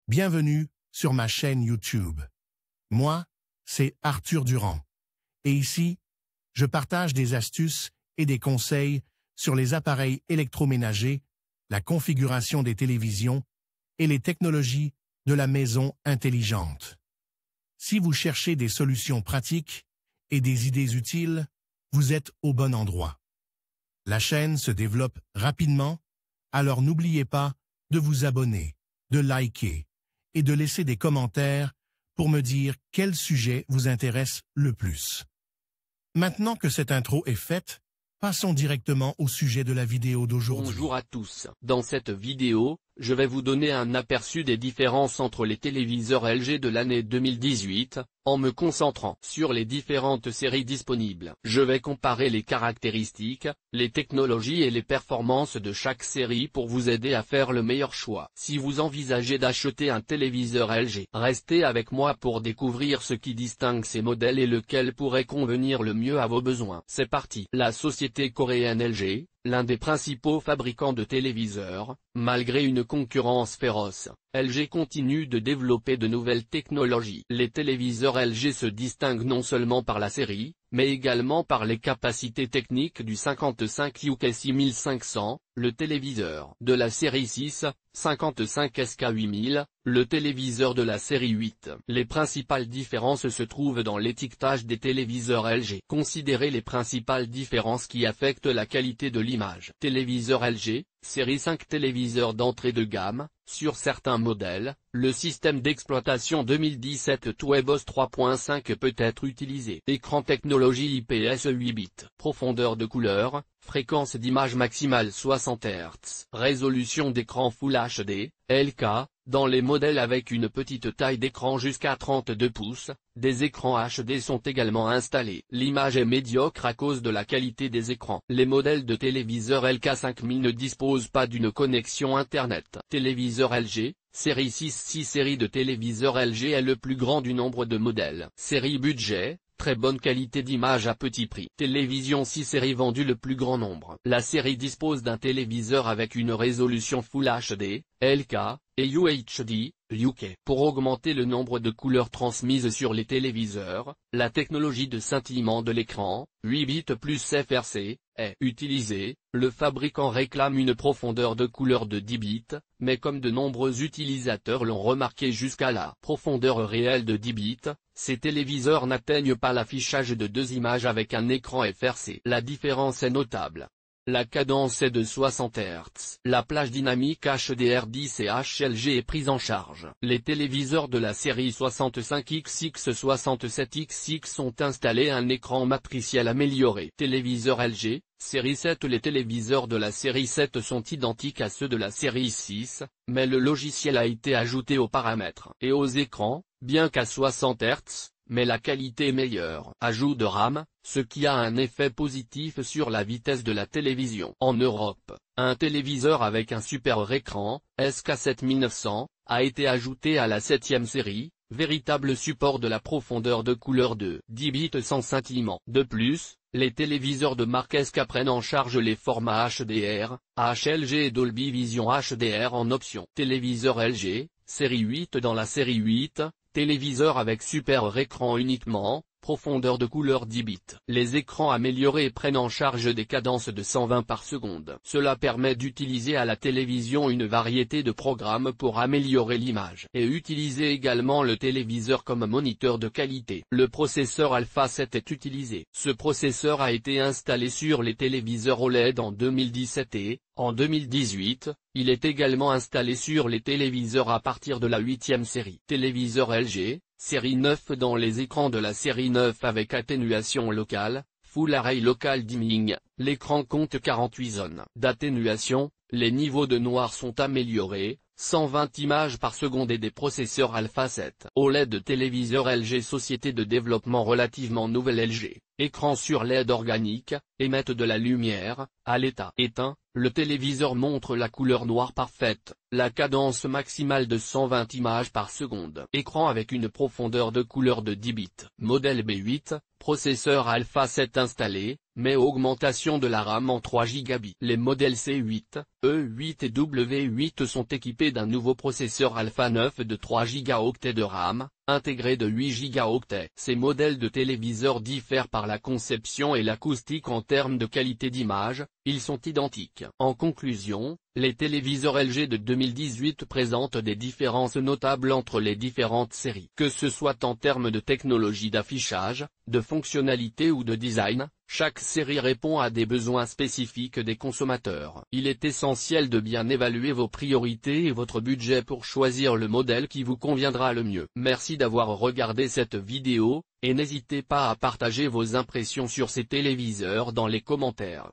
Bienvenue sur ma chaîne YouTube. Moi, c'est Arthur Durand. Et ici, je partage des astuces et des conseils sur les appareils électroménagers, la configuration des télévisions et les technologies de la maison intelligente. Si vous cherchez des solutions pratiques et des idées utiles, vous êtes au bon endroit. La chaîne se développe rapidement, alors n'oubliez pas de vous abonner, de liker et de laisser des commentaires pour me dire quel sujet vous intéresse le plus. Maintenant que cette intro est faite, passons directement au sujet de la vidéo d'aujourd'hui. Bonjour à tous. Dans cette vidéo, je vais vous donner un aperçu des différences entre les téléviseurs LG de l'année 2018, en me concentrant sur les différentes séries disponibles. Je vais comparer les caractéristiques, les technologies et les performances de chaque série pour vous aider à faire le meilleur choix. Si vous envisagez d'acheter un téléviseur LG, restez avec moi pour découvrir ce qui distingue ces modèles et lequel pourrait convenir le mieux à vos besoins. C'est parti. La société coréenne LG, l'un des principaux fabricants de téléviseurs, malgré une concurrence féroce, LG continue de développer de nouvelles technologies. Les téléviseurs LG se distinguent non seulement par la série, mais également par les capacités techniques du 55 UK 6500, le téléviseur de la série 6, 55 SK 8000, le téléviseur de la série 8. Les principales différences se trouvent dans l'étiquetage des téléviseurs LG. Considérez les principales différences qui affectent la qualité de l'image. Téléviseur LG, série 5 téléviseur d'entrée de gamme. Sur certains modèles, le système d'exploitation 2017 TouEBOS 3.5 peut être utilisé. Écran technologie IPS 8 bits. Profondeur de couleur, fréquence d'image maximale 60 Hz. Résolution d'écran Full HD, LK. Dans les modèles avec une petite taille d'écran jusqu'à 32 pouces, des écrans HD sont également installés. L'image est médiocre à cause de la qualité des écrans. Les modèles de téléviseurs LK5000 ne disposent pas d'une connexion Internet. Téléviseur LG, série 6 série de téléviseurs LG est le plus grand du nombre de modèles. Série budget, très bonne qualité d'image à petit prix. Télévision 6 série vendue le plus grand nombre. La série dispose d'un téléviseur avec une résolution Full HD, LK, et UHD, UK. Pour augmenter le nombre de couleurs transmises sur les téléviseurs, la technologie de scintillement de l'écran, 8 bits plus FRC, est utilisée. Le fabricant réclame une profondeur de couleur de 10 bits, mais comme de nombreux utilisateurs l'ont remarqué jusqu'à la profondeur réelle de 10 bits, ces téléviseurs n'atteignent pas l'affichage de deux images avec un écran FRC. La différence est notable. La cadence est de 60 Hz. La plage dynamique HDR10 et HLG est prise en charge. Les téléviseurs de la série 65XX 67XX ont installé un écran matriciel amélioré. Téléviseur LG, série 7. Les téléviseurs de la série 7 sont identiques à ceux de la série 6, mais le logiciel a été ajouté aux paramètres et aux écrans, bien qu'à 60 Hz. Mais la qualité est meilleure. Ajout de RAM, ce qui a un effet positif sur la vitesse de la télévision. En Europe, un téléviseur avec un super écran, SK7900, a été ajouté à la 7e série, véritable support de la profondeur de couleur de 10 bits sans scintillement. De plus, les téléviseurs de marque SK prennent en charge les formats HDR, HLG et Dolby Vision HDR en option. Téléviseur LG, série 8. Dans la série 8, téléviseur avec super écran uniquement, profondeur de couleur 10 bits. Les écrans améliorés prennent en charge des cadences de 120 par seconde. Cela permet d'utiliser à la télévision une variété de programmes pour améliorer l'image. Et utiliser également le téléviseur comme moniteur de qualité. Le processeur Alpha 7 est utilisé. Ce processeur a été installé sur les téléviseurs OLED en 2017 et, en 2018, il est également installé sur les téléviseurs à partir de la 8e série. Téléviseur LG, série 9. Dans les écrans de la série 9 avec atténuation locale, Full Array Local Dimming, l'écran compte 48 zones d'atténuation, les niveaux de noir sont améliorés, 120 images par seconde et des processeurs Alpha 7. OLED téléviseur LG. Société de développement relativement nouvelle LG, écran sur LED organique, émettent de la lumière. À l'état éteint, le téléviseur montre la couleur noire parfaite, la cadence maximale de 120 images par seconde. Écran avec une profondeur de couleur de 10 bits. Modèle B8, processeur Alpha 7 installé, mais augmentation de la RAM en 3 Gb. Les modèles C8, E8 et W8 sont équipés d'un nouveau processeur Alpha 9 de 3 Go de RAM, intégré de 8 Go. Ces modèles de téléviseurs diffèrent par la conception et l'acoustique en termes de qualité d'image, ils sont identiques. En conclusion, les téléviseurs LG de 2018 présentent des différences notables entre les différentes séries. Que ce soit en termes de technologie d'affichage, de fonctionnalité ou de design, chaque série répond à des besoins spécifiques des consommateurs. Il est essentiel de bien évaluer vos priorités et votre budget pour choisir le modèle qui vous conviendra le mieux. Merci d'avoir regardé cette vidéo, et n'hésitez pas à partager vos impressions sur ces téléviseurs dans les commentaires.